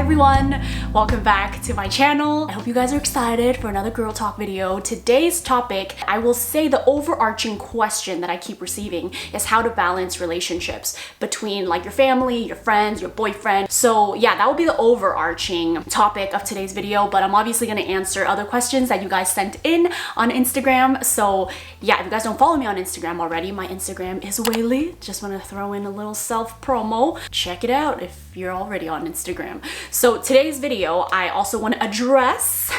everyone, welcome back to my channel. I hope you guys are excited for another girl talk video. Today's topic, I will say the overarching question that I keep receiving is how to balance relationships between like your family, your friends, your boyfriend. So yeah, that will be the overarching topic of today's video, but I'm obviously going to answer other questions that you guys sent in on Instagram. So yeah, if you guys don't follow me on Instagram already, my Instagram is Weylie. Just want to throw in a little self promo. Check it out if you're already on Instagram. So today's video, I also want to address,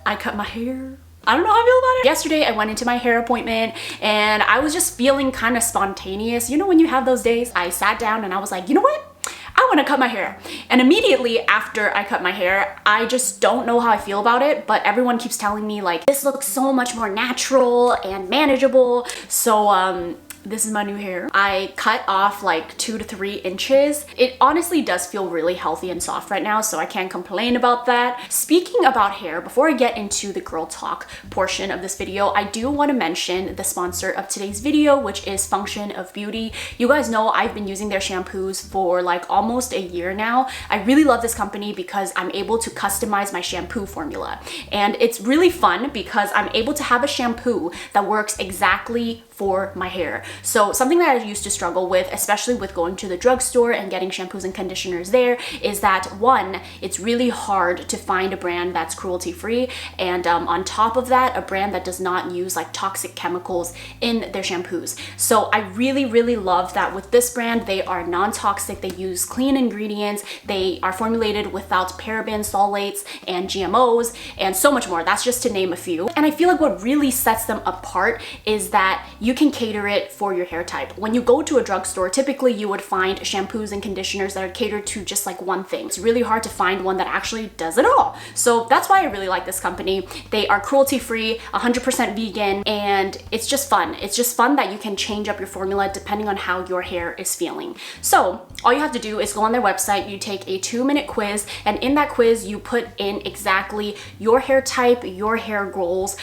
I cut my hair. I don't know how I feel about it. Yesterday, I went into my hair appointment and I was just feeling kind of spontaneous. You know when you have those days? I sat down and I was like, you know what? I want to cut my hair. And immediately after I cut my hair, I just don't know how I feel about it, but everyone keeps telling me like, this looks so much more natural and manageable. So this is my new hair. I cut off like 2 to 3 inches. It honestly does feel really healthy and soft right now, so I can't complain about that. Speaking about hair, before I get into the girl talk portion of this video, I do want to mention the sponsor of today's video, which is Function of Beauty. You guys know I've been using their shampoos for like almost a year now. I really love this company because I'm able to customize my shampoo formula. And it's really fun because I'm able to have a shampoo that works exactly for my hair. So something that I used to struggle with, especially with going to the drugstore and getting shampoos and conditioners there, is that one, it's really hard to find a brand that's cruelty-free, and on top of that, a brand that does not use like toxic chemicals in their shampoos. So I really love that with this brand, they are non-toxic, they use clean ingredients, they are formulated without parabens, phthalates, and GMOs, and so much more. That's just to name a few. And I feel like what really sets them apart is that you can cater it for your hair type. When you go to a drugstore, typically you would find shampoos and conditioners that are catered to just like one thing. It's really hard to find one that actually does it all. So that's why I really like this company. They are cruelty-free, 100% vegan, and it's just fun. It's just fun that you can change up your formula depending on how your hair is feeling. So all you have to do is go on their website, you take a 2-minute quiz, and in that quiz, you put in exactly your hair type, your hair goals,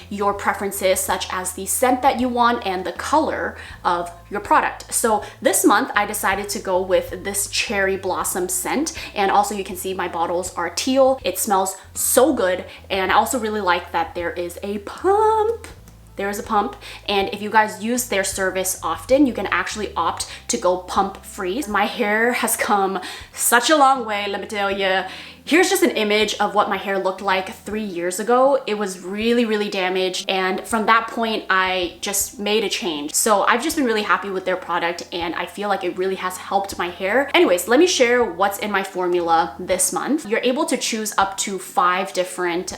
your preferences, such as the scent that you want and the color of your product. So this month I decided to go with this cherry blossom scent, and also you can see my bottles are teal. It smells so good, and I also really like that there is a pump. There is a pump, and if you guys use their service often, you can actually opt to go pump free. My hair has come such a long way, let me tell you. Here's just an image of what my hair looked like 3 years ago. It was really damaged, and from that point I just made a change. So I've just been really happy with their product, and I feel like it really has helped my hair. Anyways, let me share what's in my formula this month. You're able to choose up to 5 different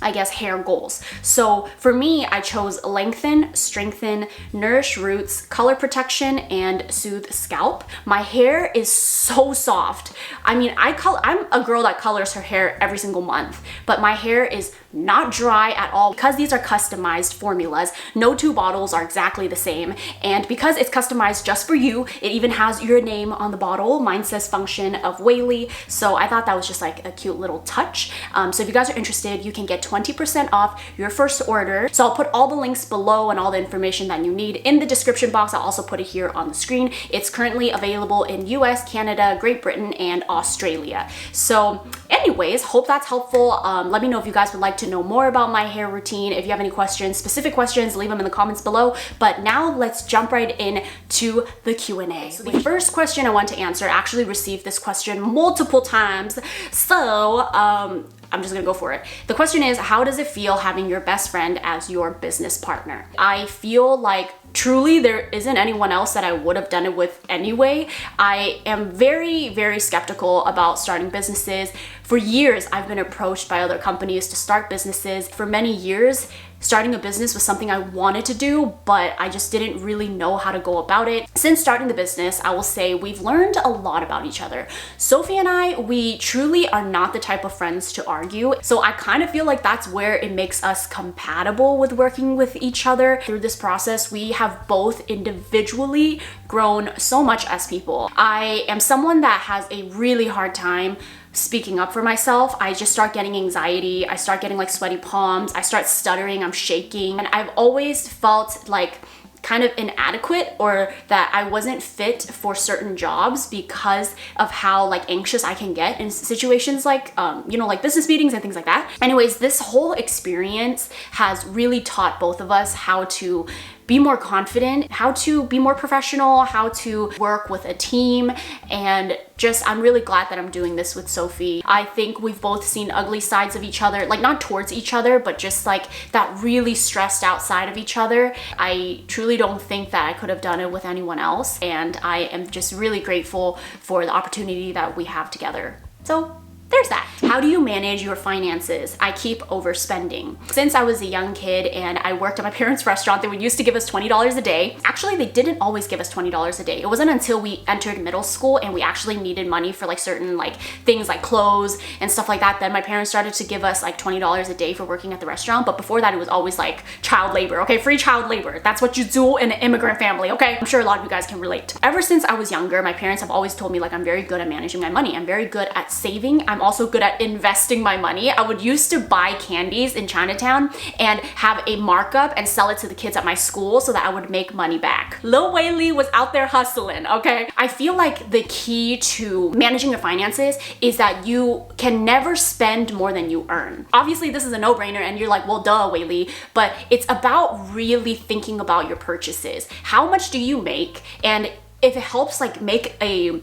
I guess hair goals. So for me, I chose lengthen, strengthen, nourish roots, color protection, and soothe scalp. My hair is so soft. I mean, I'm a girl that colors her hair every single month, but my hair is not dry at all. Because these are customized formulas, no 2 bottles are exactly the same, and because it's customized just for you, it even has your name on the bottle. Mine says Function of Weylie, so I thought that was just like a cute little touch. So if you guys are interested, you can get 20% off your first order. So I'll put all the links below and all the information that you need in the description box. I'll also put it here on the screen. It's currently available in US, Canada, Great Britain, and Australia. So anyways, hope that's helpful. Let me know if you guys would like to know more about my hair routine. If you have any questions, specific questions, leave them in the comments below. But now let's jump right in to the Q&A. So the first question I want to answer, I actually received this question multiple times. So I'm just gonna go for it. The question is, how does it feel having your best friend as your business partner? I feel like truly there isn't anyone else that I would have done it with anyway. I am very skeptical about starting businesses. For years, I've been approached by other companies to start businesses. For many years, starting a business was something I wanted to do, but I just didn't really know how to go about it. Since starting the business, I will say we've learned a lot about each other. Sophie and I, we truly are not the type of friends to argue. So I kind of feel like that's where it makes us compatible with working with each other. Through this process, we have both individually grown so much as people. I am someone that has a really hard time speaking up for myself. I just start getting anxiety. I start getting like sweaty palms. I start stuttering. I'm shaking. And I've always felt like kind of inadequate, or that I wasn't fit for certain jobs because of how like anxious I can get in situations like, you know, like business meetings and things like that. Anyways, this whole experience has really taught both of us how to be more confident, how to be more professional, how to work with a team, and just I'm really glad that I'm doing this with Sophie. I think we've both seen ugly sides of each other, like not towards each other, but just like that really stressed out side of each other. I truly don't think that I could have done it with anyone else, and I am just really grateful for the opportunity that we have together. So there's that. How do you manage your finances? I keep overspending. Since I was a young kid and I worked at my parents' restaurant, they would used to give us $20 a day. Actually, they didn't always give us $20 a day. It wasn't until we entered middle school and we actually needed money for like certain like things like clothes and stuff like that, then my parents started to give us like $20 a day for working at the restaurant. But before that, it was always like child labor, okay? Free child labor. That's what you do in an immigrant family, okay? I'm sure a lot of you guys can relate. Ever since I was younger, my parents have always told me like I'm very good at managing my money. I'm very good at saving. I'm also good at investing my money. I would used to buy candies in Chinatown and have a markup and sell it to the kids at my school so that I would make money back. Lil Weylie was out there hustling, okay? I feel like the key to managing your finances is that you can never spend more than you earn. Obviously, this is a no-brainer and you're like, well, duh, Weylie, but it's about really thinking about your purchases. How much do you make? And if it helps, like make a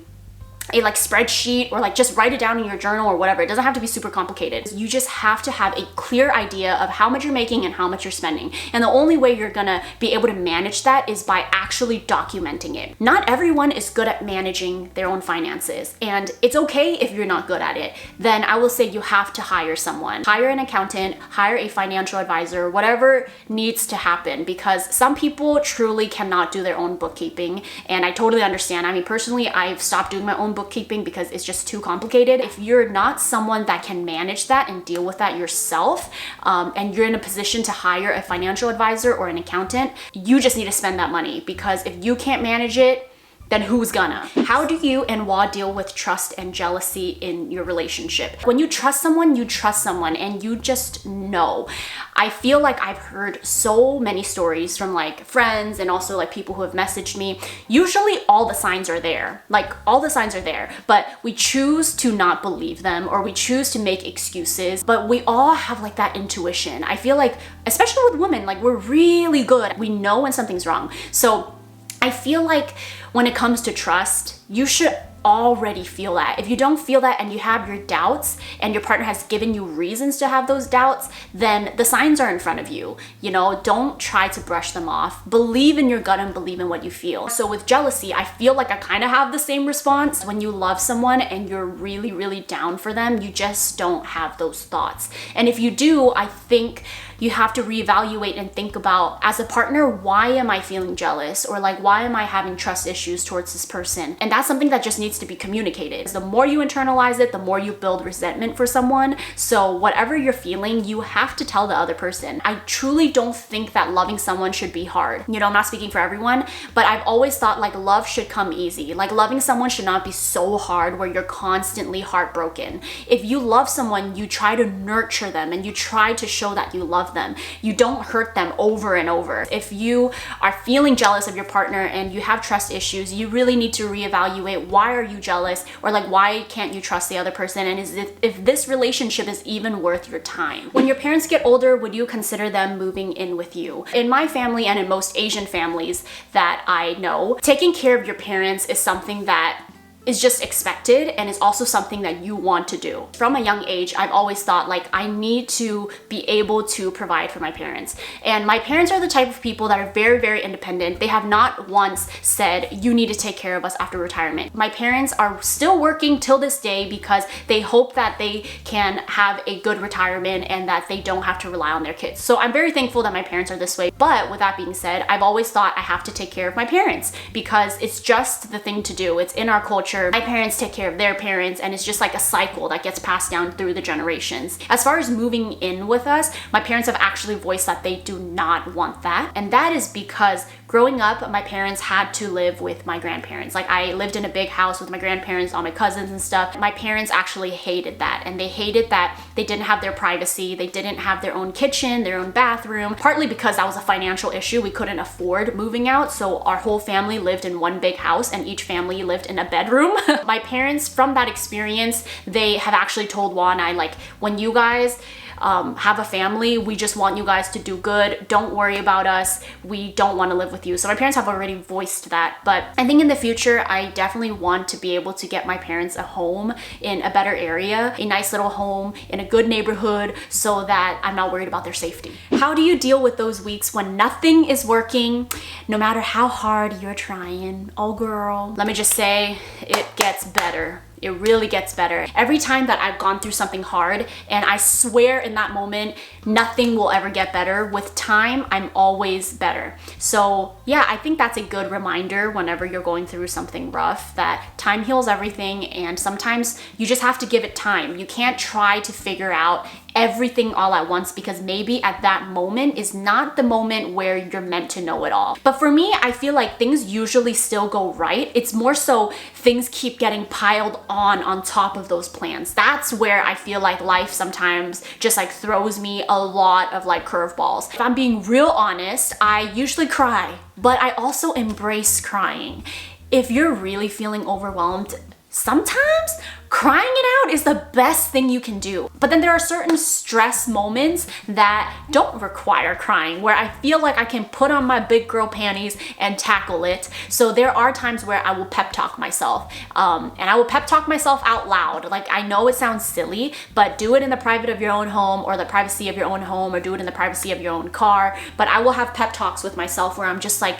like spreadsheet or like just write it down in your journal or whatever. It doesn't have to be super complicated. You just have to have a clear idea of how much you're making and how much you're spending. And the only way you're gonna be able to manage that is by actually documenting it. Not everyone is good at managing their own finances, and it's okay if you're not good at it. Then I will say you have to hire someone. Hire an accountant, hire a financial advisor, whatever needs to happen, because some people truly cannot do their own bookkeeping, and I totally understand. I mean, personally, I've stopped doing my own bookkeeping because it's just too complicated. If you're not someone that can manage that and deal with that yourself, and you're in a position to hire a financial advisor or an accountant, you just need to spend that money, because if you can't manage it, then who's gonna? How do you and Wah deal with trust and jealousy in your relationship? When you trust someone and you just know. I feel like I've heard so many stories from like friends and also like people who have messaged me. Usually all the signs are there, like all the signs are there, but we choose to not believe them, or we choose to make excuses, but we all have like that intuition. I feel like, especially with women, like we're really good. We know when something's wrong. So I feel like when it comes to trust, you should already feel that. If you don't feel that and you have your doubts and your partner has given you reasons to have those doubts, then the signs are in front of you. You know, don't try to brush them off. Believe in your gut and believe in what you feel. So with jealousy, I feel like I kind of have the same response. When you love someone and you're really, really down for them, you just don't have those thoughts. And if you do, I think you have to reevaluate and think about, as a partner, why am I feeling jealous? Or like, why am I having trust issues towards this person? And that's something that just needs to be communicated. The more you internalize it, the more you build resentment for someone. So whatever you're feeling, you have to tell the other person. I truly don't think that loving someone should be hard. You know, I'm not speaking for everyone, but I've always thought like love should come easy. Like loving someone should not be so hard where you're constantly heartbroken. If you love someone, you try to nurture them and you try to show that you love them. You don't hurt them over and over. If you are feeling jealous of your partner and you have trust issues, you really need to reevaluate, why are you jealous? Or like, why can't you trust the other person? And is if this relationship is even worth your time? When your parents get older, would you consider them moving in with you? In my family and in most Asian families that I know, taking care of your parents is something that is just expected and is also something that you want to do. From a young age, I've always thought like I need to be able to provide for my parents. And my parents are the type of people that are very, very independent. They have not once said, you need to take care of us after retirement. My parents are still working till this day because they hope that they can have a good retirement and that they don't have to rely on their kids. So I'm very thankful that my parents are this way. But with that being said, I've always thought I have to take care of my parents because it's just the thing to do. It's in our culture. culture. My parents take care of their parents, and it's just like a cycle that gets passed down through the generations. As far as moving in with us, my parents have actually voiced that they do not want that. And that is because growing up, my parents had to live with my grandparents. Like, I lived in a big house with my grandparents, all my cousins and stuff. My parents actually hated that, and they hated that they didn't have their privacy. They didn't have their own kitchen, their own bathroom, partly because that was a financial issue. We couldn't afford moving out, so our whole family lived in one big house, and each family lived in a bedroom. My parents, from that experience, they have actually told Juan and I, like, when you guys have a family, we just want you guys to do good. Don't worry about us. We don't want to live with you. So my parents have already voiced that. But I think in the future, I definitely want to be able to get my parents a home in a better area, a nice little home in a good neighborhood, so that I'm not worried about their safety. How do you deal with those weeks when nothing is working, no matter how hard you're trying? Oh girl, let me just say, it gets better. It really gets better. Every time that I've gone through something hard, and I swear in that moment, nothing will ever get better. With time, I'm always better. So yeah, I think that's a good reminder whenever you're going through something rough, that time heals everything, and sometimes you just have to give it time. You can't try to figure out everything all at once, because maybe at that moment is not the moment where you're meant to know it all. But for me, I feel like things usually still go right. It's more so things keep getting piled on top of those plans. That's where I feel like life sometimes just like throws me a lot of like curveballs. If I'm being real honest, I usually cry, but I also embrace crying. If you're really feeling overwhelmed, sometimes crying it out is the best thing you can do. But then there are certain stress moments that don't require crying, where I feel like I can put on my big girl panties and tackle it. So there are times where I will pep talk myself, and I will pep talk myself out loud. Like, I know it sounds silly, but do it in the private of your own home, or the privacy of your own home, or do it in the privacy of your own car. But I will have pep talks with myself where I'm just like,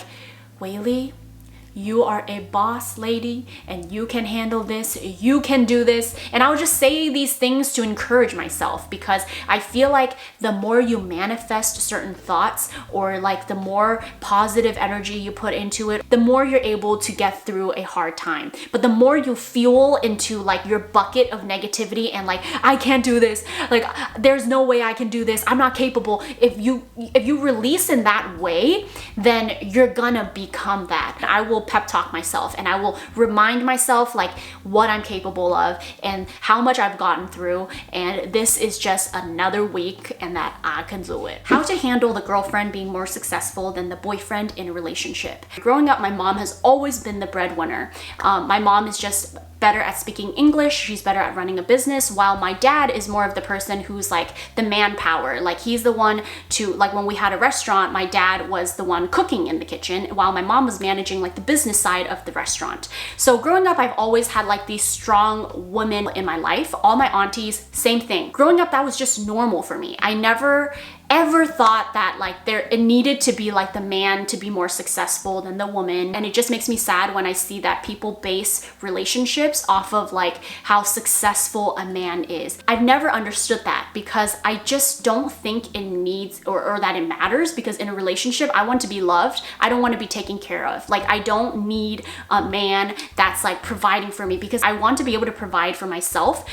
Weylie, you are a boss lady, and you can handle this, you can do this. And I'll just say these things to encourage myself, because I feel like the more you manifest certain thoughts, or like the more positive energy you put into it, the more you're able to get through a hard time. But the more you fuel into like your bucket of negativity and like, I can't do this, like there's no way I can do this, I'm not capable. If you release in that way, then you're gonna become that. I will pep talk myself, and I will remind myself like what I'm capable of and how much I've gotten through, and this is just another week and that I can do it. How to handle the girlfriend being more successful than the boyfriend in a relationship. Growing up, my mom has always been the breadwinner. My mom is just better at speaking English, she's better at running a business, while my dad is more of the person who's like the manpower. Like, he's the one to, like, when we had a restaurant, my dad was the one cooking in the kitchen, while my mom was managing like the business side of the restaurant. So growing up, I've always had like these strong women in my life. All my aunties, same thing. Growing up, that was just normal for me. I never ever thought that like it needed to be like the man to be more successful than the woman. And it just makes me sad when I see that people base relationships off of like how successful a man is. I've never understood that, because I just don't think it needs or that it matters, because in a relationship, I want to be loved. I don't want to be taken care of. Like, I don't need a man that's like providing for me, because I want to be able to provide for myself.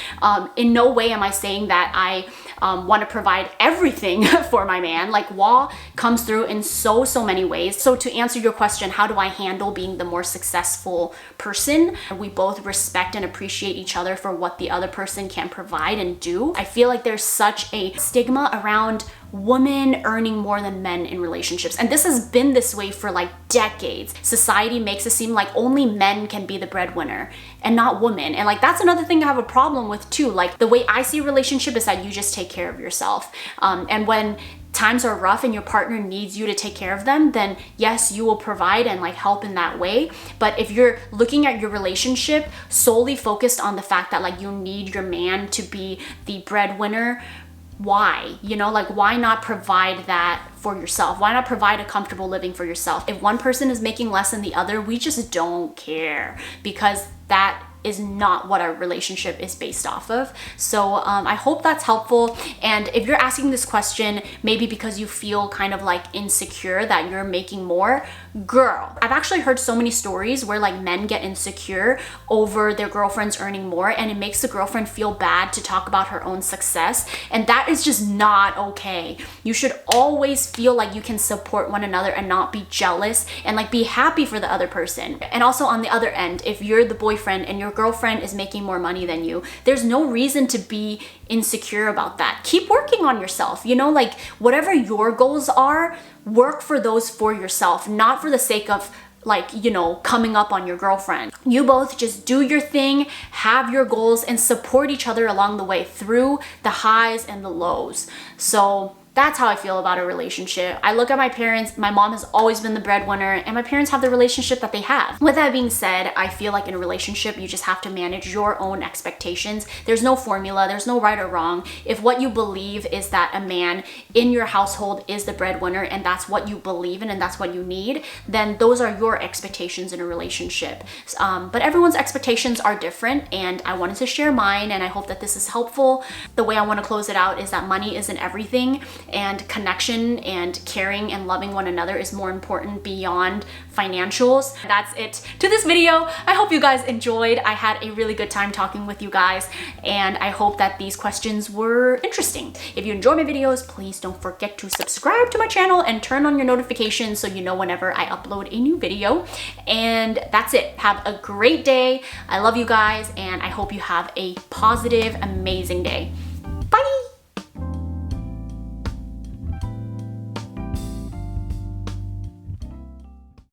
In no way am I saying that I want to provide everything for my man. Like, Wah comes through in so many ways. So to answer your question, how do I handle being the more successful person? We both respect and appreciate each other for what the other person can provide and do. I feel like there's such a stigma around women earning more than men in relationships, and this has been this way for like decades. Society makes it seem like only men can be the breadwinner and not women, and like that's another thing I have a problem with too. Like, the way I see a relationship is that you just take care of yourself, and when times are rough and your partner needs you to take care of them, then yes, you will provide and like help in that way. But if you're looking at your relationship solely focused on the fact that like you need your man to be the breadwinner, why? You know, like, why not provide that for yourself? Why not provide a comfortable living for yourself? If one person is making less than the other, we just don't care, because that is not what our relationship is based off of. So I hope that's helpful. And if you're asking this question, maybe because you feel kind of like insecure that you're making more, girl, I've actually heard so many stories where like men get insecure over their girlfriends earning more, and it makes the girlfriend feel bad to talk about her own success. And that is just not okay. You should always feel like you can support one another and not be jealous, and like be happy for the other person. And also on the other end, if you're the boyfriend and your girlfriend is making more money than you, there's no reason to be insecure about that. Keep working on yourself, you know, like whatever your goals are, work for those for yourself, not for the sake of like, you know, coming up on your girlfriend. You both just do your thing, have your goals, and support each other along the way through the highs and the lows. So that's how I feel about a relationship. I look at my parents, my mom has always been the breadwinner, and my parents have the relationship that they have. With that being said, I feel like in a relationship, you just have to manage your own expectations. There's no formula, there's no right or wrong. If what you believe is that a man in your household is the breadwinner and that's what you believe in and that's what you need, then those are your expectations in a relationship. But everyone's expectations are different, and I wanted to share mine, and I hope that this is helpful. The way I want to close it out is that money isn't everything, and connection and caring and loving one another is more important beyond financials. That's it to this video. I hope you guys enjoyed. I had a really good time talking with you guys, and I hope that these questions were interesting. If you enjoy my videos, please don't forget to subscribe to my channel and turn on your notifications so you know whenever I upload a new video. And that's it. Have a great day. I love you guys, and I hope you have a positive, amazing day.